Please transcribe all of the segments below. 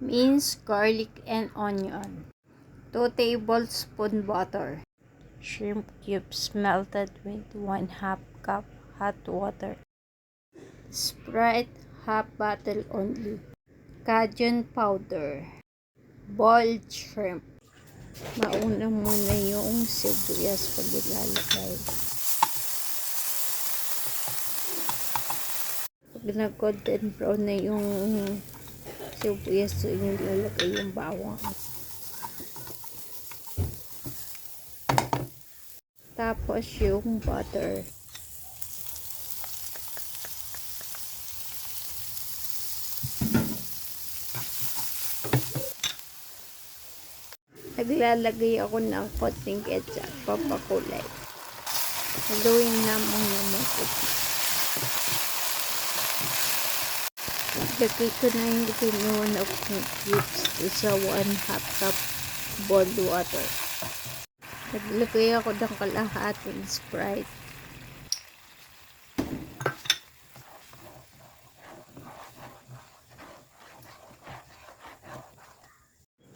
Minced garlic and onion, 2 tablespoon butter, shrimp cubes melted with 1/2 cup hot water, Sprite half bottle only, Cajun powder, boiled shrimp. Mauna muna yung sibuyas pag ilalagay. Pag nag-golden brown na yung sibuyas, so yung ilalagay yung bawang. Tapos yung butter. Naglalagay ako ng konting ketchup, papakulay. Haluin na muna maputi. Lagay ko na yung kinuha na cubes sa 1/2 cup boiled water. Naglagay ako ng kalahating Sprite.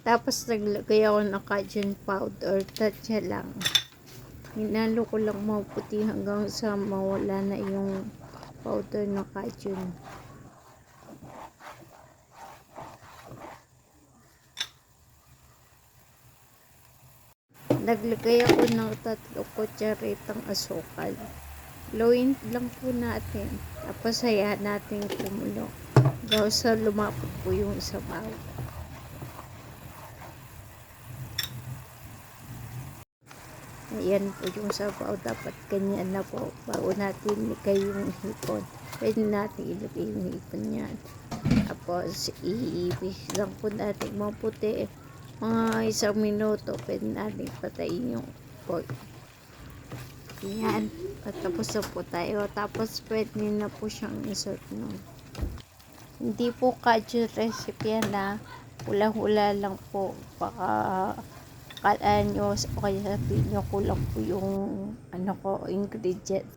Tapos naglagay ako ng Cajun powder, tatsa lang. Hinalo ko lang maputi hanggang sa mawala na yung powder ng Cajun. Naglagay ako ng 3 kutsaritang asukal. Haluin lang po natin. Tapos hayaan natin kumulo. Hanggang sa lumapot po yung sabaw. Ayan po yung sabaw. Dapat ganyan na po. Bago natin ilagay yung hipon. Pwede natin ilagay yung hipon yan. Tapos iibig lang po natin maputi. Mga 1 minuto. Pwede natin patayin yung pork. Ayan. Tapos na po tayo. Tapos pwede na po siyang insert nun. Hindi po Cajun recipe yan na hula-hula lang po. Baka kalaan nyo o kaya sabihin nyo kulang po yung ingredient.